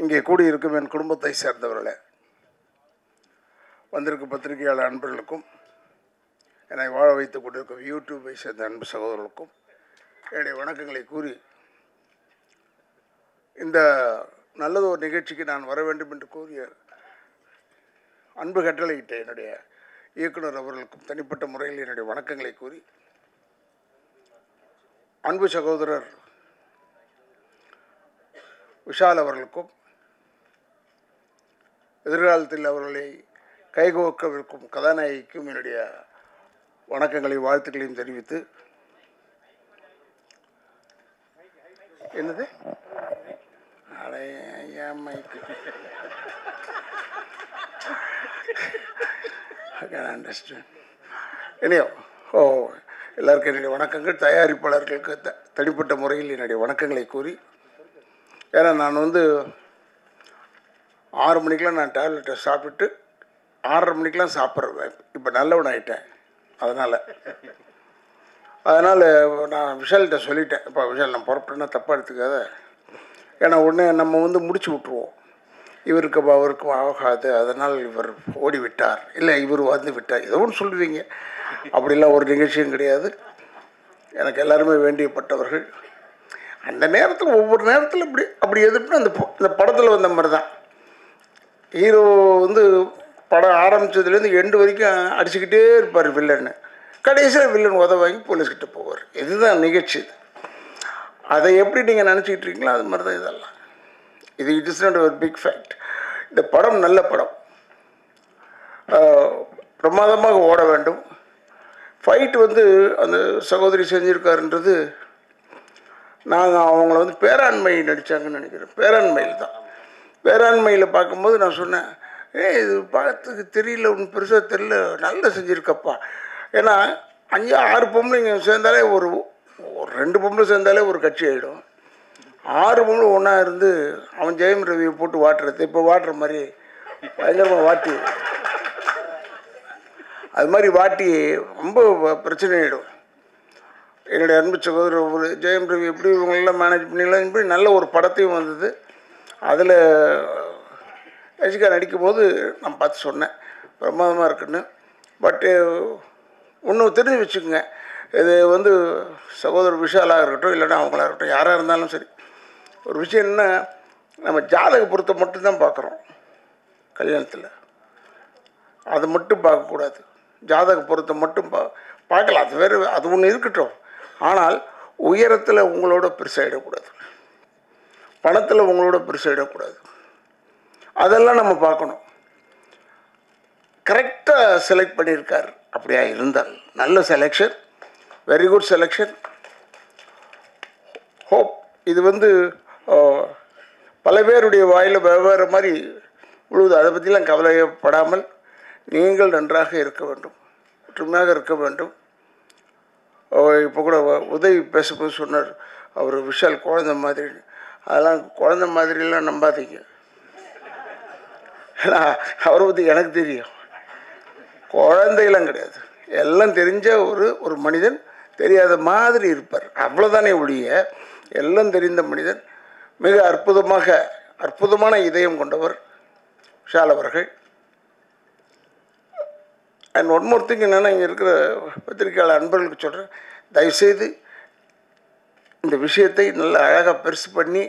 இங்கே கூடியிருக்கும் என் குடும்பத்தை சேர்ந்தவர்களே, வந்திருக்கும் பத்திரிகையாளர் அன்பர்களுக்கும், என்னை வாழ வைத்துக் கொண்டிருக்கும் யூடியூப்பை சேர்ந்த அன்பு சகோதரர்களுக்கும் என்னுடைய வணக்கங்களை கூறி, இந்த நல்லது ஒரு நிகழ்ச்சிக்கு நான் வர வேண்டும் என்று கூறிய அன்பு கட்டளையிட்ட என்னுடைய இயக்குனர் அவர்களுக்கும் தனிப்பட்ட முறையில் என்னுடைய வணக்கங்களை கூறி, அன்பு சகோதரர் விஷால் அவர்களுக்கும் எதிர்காலத்தில் அவர்களை கைகோர்க்கவிருக்கும் கதாநாயகிக்கும் என்னுடைய வணக்கங்களையும் வாழ்த்துக்களையும் தெரிவித்து, என்னது எல்லாருக்கும் என்னுடைய வணக்கங்கள். தயாரிப்பாளர்களுக்கு தனிப்பட்ட முறையில் என்னுடைய வணக்கங்களை கூறி, ஏன்னா நான் 6 மணிக்கெலாம் நான் டேப்லெட்டை சாப்பிட்டு 6:30 மணிக்கெலாம் சாப்பிட்றேன். இப்போ நல்லவன் ஆகிட்டேன். அதனால் நான் விஷால்கிட்ட சொல்லிட்டேன், இப்போ விஷால் நான் புறப்பட்டேன்னா தப்பாக எடுத்துக்காத, ஏன்னா உடனே நம்ம முடிச்சு விட்ருவோம், இவருக்கு அவருக்கும் ஆகாது, அதனால் இவர் ஓடிவிட்டார், இல்லை இவர் வந்து விட்டார், ஏதோ ஒன்று சொல்லுவீங்க. அப்படிலாம் ஒரு நிகழ்ச்சியும் கிடையாது. எனக்கு எல்லாருமே வேண்டியப்பட்டவர்கள். அந்த நேரத்தில் ஒவ்வொரு நேரத்தில் அப்படி எதிர்ப்புனா அந்த படத்தில் வந்த மாதிரி தான். ஹீரோ படம் ஆரம்பித்ததுலேருந்து எண்டு வரைக்கும் அடிச்சுக்கிட்டே இருப்பார் வில்லன்னு. கடைசியில் வில்லன் வாங்கி போலீஸ்கிட்ட போவார். இதுதான் நிகழ்ச்சி. அதை எப்படி நீங்கள் நினச்சிக்கிட்டு இருக்கீங்களோ அது மாதிரி தான் இதெல்லாம். இட் இஸ் நாட் ஒரு பிக் ஃபேக்ட். இந்த படம் நல்ல படம், பிரமாதமாக ஓட வேண்டும். ஃபைட் அந்த சகோதரி செஞ்சுருக்காருன்றது, நாங்கள் அவங்கள பேராண்மை நடித்தாங்கன்னு நினைக்கிறேன். பேராண்மையில் தான். பேராண்மையில் பார்க்கும்போது நான் சொன்னேன், இது பார்த்துக்கு தெரியல, ஒன்றும் பெருசாக தெரியல, நல்லா செஞ்சுருக்கப்பா. ஏன்னா 5-6 பொம்பளைங்க சேர்ந்தாலே ஒரு 2 பொம்பளை சேர்ந்தாலே ஒரு கட்சி ஆகிடும். 6 பொம்பளை ஒன்றா இருந்து அவன் ஜெயம் ரவியை போட்டு வாட்டுறது, இப்போ வாட்டுற மாதிரி பயங்கரமாக வாட்டி, அது மாதிரி வாட்டி ரொம்ப பிரச்சனை ஆகிடும். என்னுடைய அன்பு சகோதரர் ஜெயம் ரவி எப்படி இவங்களெல்லாம் மேனேஜ் பண்ணிடலாம், இப்படி நல்ல ஒரு படத்தையும் வந்தது. அதில் ரசிகா நடிக்கும்போது நான் பார்த்து சொன்னேன், பிரமாதமாக இருக்குன்னு. பட்டு ஒன்று தெரிஞ்சு வச்சுக்கோங்க, இது சகோதரர் விஷாலாக இருக்கட்டும், இல்லைன்னா அவங்களா இருக்கட்டும், யாராக இருந்தாலும் சரி, ஒரு விஷயம் என்ன, நம்ம ஜாதக பொருத்தம் மட்டும்தான் பார்க்குறோம் கல்யாணத்தில். அதை மட்டும் பார்க்கக்கூடாது. ஜாதக பொருத்தம் மட்டும் பார்க்கலாம், அது வேறு, அது ஒன்று இருக்கட்டும். ஆனால் உயரத்தில் உங்களோட பெருசாகிடக்கூடாது, பணத்தில் உங்களோட பெருசாகிடக்கூடாது. அதெல்லாம் நம்ம பார்க்கணும். கரெக்டாக செலக்ட் பண்ணியிருக்கார். அப்படியா இருந்தால் நல்ல selection, very good selection. Hope இது பல பேருடைய வாயில் வெவ்வேறு மாதிரி உழுவுது. அதை பற்றிலாம் கவலைப்படாமல் நீங்கள் நன்றாக இருக்க வேண்டும், ஒற்றுமையாக இருக்க வேண்டும். இப்போ கூட உதவி பேசும்போது சொன்னார், அவர் விஷால் குழந்தை மாதிரி. அதெல்லாம் குழந்தை மாதிரிலாம் நம்பாதீங்க. ஏன்னா அவரை பற்றி எனக்கு தெரியும், குழந்தையெல்லாம் கிடையாது. எல்லாம் தெரிஞ்ச ஒரு மனிதன், தெரியாத மாதிரி இருப்பார், அவ்வளோதானே ஒழிய எல்லாம் தெரிந்த மனிதன். மிக அற்புதமான இதயம் கொண்டவர் விஷால் அவர்கள். அண்ட் ஒன் மோர் திங் என்னென்னா, இங்கே இருக்கிற பத்திரிகையாளர் அன்பர்களுக்கு சொல்கிறேன், தயவுசெய்து இந்த விஷயத்தை நல்ல அழகாக பெருசு பண்ணி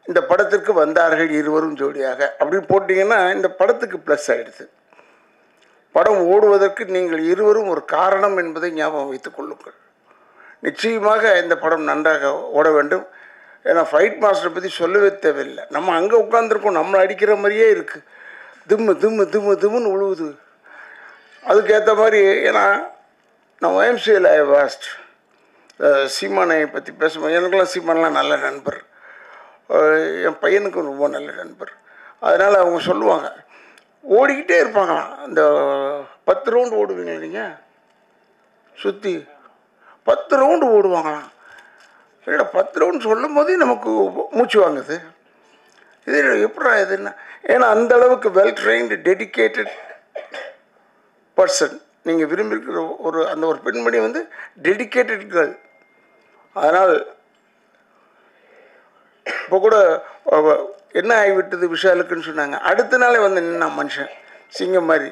இந்த படத்திற்கு வந்தார்கள் இருவரும் ஜோடியாக அப்படின்னு போட்டிங்கன்னா இந்த படத்துக்கு ப்ளஸ் ஆகிடுது. படம் ஓடுவதற்கு நீங்கள் இருவரும் ஒரு காரணம் என்பதை ஞாபகம் வைத்துக் கொள்ளுங்கள். நிச்சயமாக இந்த படம் நன்றாக ஓட வேண்டும். ஏன்னா ஃபைட் மாஸ்டரை பற்றி சொல்லவே தேவையில்லை. நம்ம அங்கே உட்காந்துருக்கோம், நம்மளை அடிக்கிற மாதிரியே இருக்குது, திம்முன்னு உழுவுது. அதுக்கேற்ற மாதிரி, ஏன்னா நான் OMCL ஐ வாஸ்ட் சீமானை பற்றி பேசும்போது, எனக்கெல்லாம் சீமானெலாம் நல்ல நண்பர், என் பையனுக்கும் ரொம்ப நல்ல நண்பர். அதனால் அவங்க சொல்லுவாங்க, ஓடிக்கிட்டே இருப்பாங்களாம். இந்த 10 ரவுண்டு ஓடுவீங்க நீங்கள், சுற்றி 10 ரவுண்டு ஓடுவாங்களாம். இல்லை 10 ரவுண்டு சொல்லும் போதே நமக்கு மூச்சு வாங்குது. இது எப்படா இதுன்னா, ஏன்னா அந்த அளவுக்கு வெல் ட்ரெயின்டு டெடிக்கேட்டட் பர்சன் நீங்கள் விரும்பியிருக்கிற ஒரு பெண்மணி டெடிக்கேட்டட் கேர்ள். அதனால் இப்போ கூட என்ன ஆகிவிட்டது விஷாலுக்குன்னு சொன்னாங்க. அடுத்த நாளே வந்து நின்னா மனுஷன் சிங்கம் மாதிரி.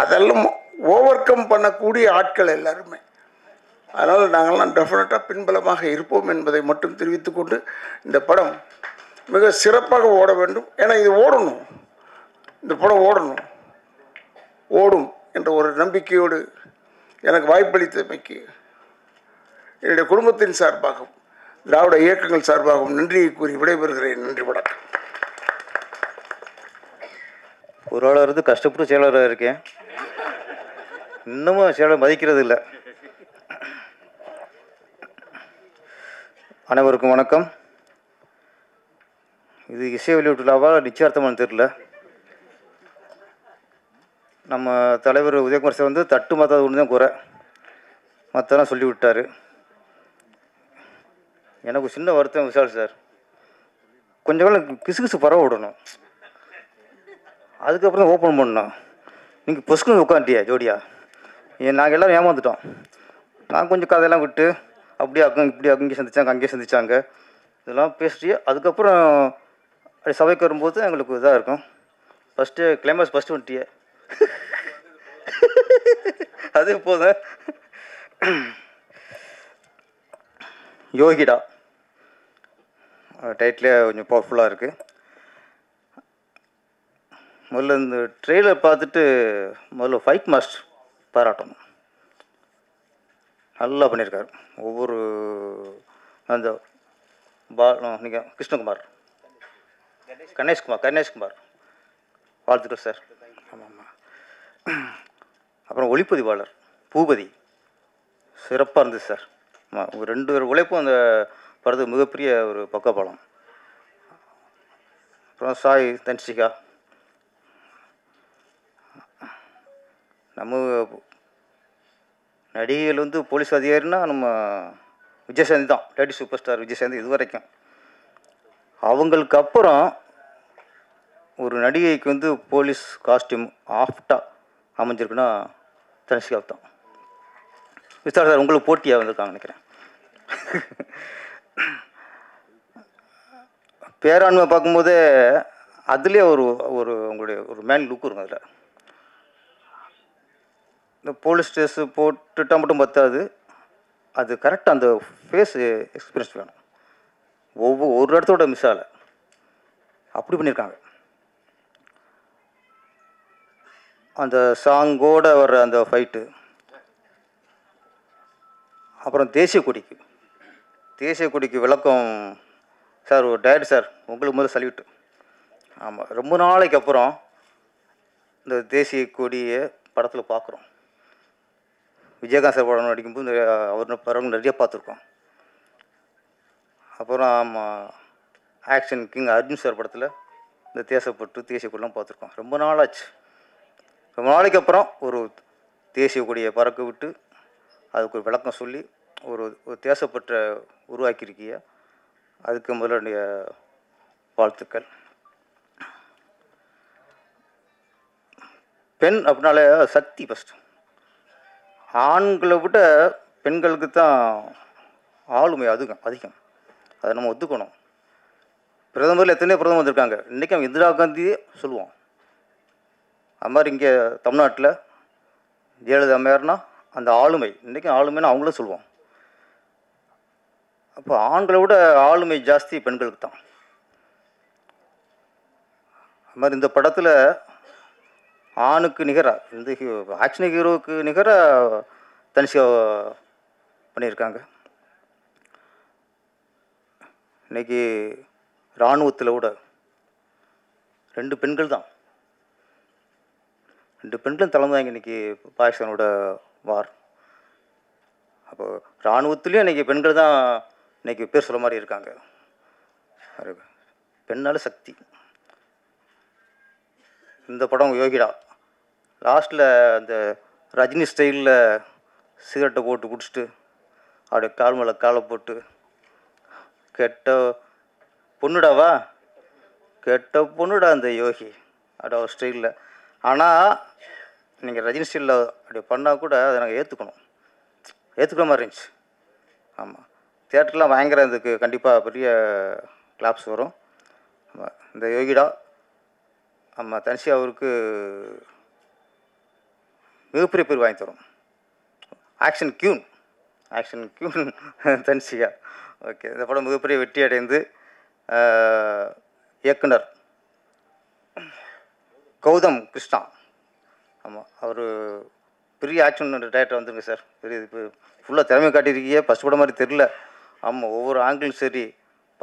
அதெல்லாம் ஓவர் கம் பண்ணக்கூடிய ஆட்கள் எல்லாருமே. அதனால் நாங்கள்லாம் டெஃபினட்டாக பின்பலமாக இருப்போம் என்பதை மட்டும் தெரிவித்துக்கொண்டு, இந்த படம் மிக சிறப்பாக ஓட வேண்டும். ஏன்னா இது ஓடணும், இந்த படம் ஓடணும், ஓடும் என்ற ஒரு நம்பிக்கையோடு எனக்கு வாய்ப்பளித்தமைக்கு என்னுடைய குடும்பத்தின் சார்பாகவும் திராவிட இயக்கங்கள் சார்பாகவும் நன்றியை கூறி விடைபெறுகிறேன். நன்றி, வணக்கம். பொருளாளர் இருந்து கஷ்டப்பட்டு செயலாளராக இருக்கேன். இன்னமும் செயலாளர் மதிக்கிறது இல்லை. அனைவருக்கும் வணக்கம். இது இசை வெளியீட்டு விழாவா நிச்சயார்த்தமானு தெரியல. நம்ம தலைவர் உதயகுமார் சார் வந்து தட்டு மாற்றாத ஒன்று தான் குறை, மற்றெல்லாம் சொல்லி விட்டார். எனக்கு சின்ன வருத்தம் விஷால் சார், கொஞ்சம் காலம் கிசுகிசு பரவ விடணும், அதுக்கப்புறம் தான் ஓப்பன் பண்ணணும். நீங்கள் பொசுக்குன்னு உட்காந்துட்டியா ஜோடியா? நாங்கள் எல்லோரும் ஏமாந்துட்டோம். நான் கொஞ்சம் கதையெல்லாம் விட்டு அப்படியே இப்படி அங்கேயே சந்திச்சாங்க, அங்கேயே சந்திச்சாங்க, இதெல்லாம் பேசிட்டு அதுக்கப்புறம் அப்படி சபைக்கு வரும்போது எங்களுக்கு இதாக இருக்கும். ஃபஸ்ட்டு கிளைமேக்ஸ் ஃபஸ்ட்டு வந்துட்டியே அது போதும். யோகிடா டைட்டிலே கொஞ்சம் பவர்ஃபுல்லாக இருக்குது. முதல்ல இந்த ட்ரெய்லர் பார்த்துட்டு முதல்ல ஃபைட் மாஸ்டர் பாராட்டணும். நல்லா பண்ணியிருக்காரு. ஒவ்வொரு அந்த நீங்கள் கிருஷ்ணகுமார் கணேஷ்குமார் வாழ்த்துக்கள் சார். ஆமாம் ஆமாம். அப்புறம் ஒளிப்பதிவாளர் பூபதி சிறப்பாக இருந்தது சார். ஆமாம், ஒரு 2 பேர் உழைப்பும் அந்த படத்துக்கு மிகப்பெரிய ஒரு பக்கபலம். அப்புறம் சாய் தன்ஷிகா, நம்ம நடிகைகள் வந்து போலீஸ் அதிகாரின்னா நம்ம விஜயசாந்தி தான், லேடி சூப்பர் ஸ்டார் விஜயசாந்தி. இது வரைக்கும் அவங்களுக்கு அப்புறம் ஒரு நடிகைக்கு வந்து போலீஸ் காஸ்டியூம் ஆஃப்டாக அமைஞ்சிருக்குன்னா தனுஷிகா தான். விசார் சார் உங்களுக்கு போட்டியாக வந்திருக்காங்க நினைக்கிறேன். பேராண்மை பார்க்கும்போது அதுலேயே ஒரு உங்களுடைய ஒரு மேன் லுக் இருக்கும். அதில் இந்த போலீஸ் ட்ரெஸ்ஸு போட்டுட்டால் மட்டும் பத்தாது, அது கரெக்டாக அந்த ஃபேஸ் எக்ஸ்பீரியன்ஸ் வேணும். ஒரு இடத்தோட மிஸ் ஆகலை, அப்படி பண்ணியிருக்காங்க. அந்த சாங்கோடு வர்ற அந்த ஃபைட்டு, அப்புறம் தேசிய கொடிக்கு விளக்கம் சார். ஒரு டயட் சார், உங்களுக்கு முதல்ல சல்யூட். ஆமாம், ரொம்ப நாளைக்கு அப்புறம் இந்த தேசிய கொடியை படத்தில் பார்க்குறோம். விஜயகாந்த் சார் படம் நடிக்கும்போது அவர் படம் நிறைய பார்த்துருக்கோம். அப்புறம் ஆக்ஷன் கிங் அர்ஜுன் சார் படத்தில் இந்த தேசப்பட்டு தேசிய கொடிலாம் பார்த்துருக்கோம். ரொம்ப நாளாச்சு. ரொம்ப நாளைக்கு அப்புறம் ஒரு தேசிய கொடியை பறக்க விட்டு அதுக்கு ஒரு விளக்கம் சொல்லி ஒரு தேசப்பற்ற உருவாக்கியிருக்கிய, அதுக்கு முதலுடைய வாழ்த்துக்கள். பெண் அப்படின்னாலே சக்தி ஃபஸ்ட்டு. ஆண்களை விட பெண்களுக்கு தான் ஆளுமை அதிகம். அதை நம்ம ஒத்துக்கணும். பிரதமரில் எத்தனையோ பிரதமர் வந்திருக்காங்க. இன்றைக்கி அவங்க இந்திரா காந்தியே சொல்லுவோம். அது மாதிரி இங்கே தமிழ்நாட்டில் ஜெயலலிதா அம்மையார்னா அந்த ஆளுமை, இன்றைக்கும் ஆளுமைன்னு அவங்களும் சொல்லுவோம். அப்போ ஆண்களை விட ஆளுமை ஜாஸ்தி பெண்களுக்கு தான். அது மாதிரி இந்த படத்தில் ஆணுக்கு நிகராக, இந்த ஆக்ஷன் ஹீரோவுக்கு நிகராக தனுஷிகா பண்ணியிருக்காங்க. இன்றைக்கி இராணுவத்தில் கூட 2 பெண்கள் தான், 2 பெண்களும் தலைமைதாங்க இன்றைக்கி பாகிஸ்தானோட வார். அப்போ இராணுவத்துலேயும் இன்றைக்கி பெண்கள் தான் இன்றைக்கி பேர் சொல்ல மாதிரி இருக்காங்க. பெண்ணால் சக்தி. இந்த படம் யோகிடா லாஸ்ட்டில் அந்த ரஜினி ஸ்டைலில் சிகரெட்டை போட்டு குடிச்சிட்டு அப்படியே கால் மேலே காலை போட்டு கெட்ட பொண்ணுடாவா அந்த யோகி அப்படியே ஒரு ஸ்டைலில். ஆனால் நீங்கள் ரஜினி ஸ்டைலில் அப்படி பண்ணால் கூட அதை நாங்கள் ஏற்றுக்கிற மாதிரி இருந்துச்சு. ஆமாம், தியேட்டர்லாம் பயங்கர இதுக்கு கண்டிப்பாக பெரிய கிளாப்ஸ் வரும். இந்த யோகிடா ஆமாம் தனுஷி அவருக்கு மிகப்பெரிய பேர் வாங்கி தரும். Action queen Dhanushika. ஓகே, இந்த படம் மிகப்பெரிய வெற்றி அடைந்து இயக்குனர் கௌதம் கிருஷ்ணா. ஆமாம், அவர் பெரிய ஆக்ஷன் டேரக்டர் வந்துருங்க சார். பெரிய இப்போ ஃபுல்லாக திறமை காட்டியிருக்கீங்க. ஃபஸ்ட் படம் மாதிரி தெரில. ஆமாம், ஒவ்வொரு ஆங்கிலும் சரி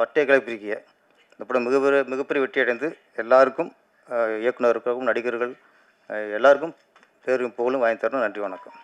பட்டையை கிளப்பியிருக்கீங்க. இந்த படம் மிகப்பெரிய வெற்றி அடைந்து எல்லாருக்கும் இயக்குனருக்கும் நடிகர்கள் எல்லாருக்கும் பேரும் புகழும் வாங்கி தரணும். நன்றி, வணக்கம்.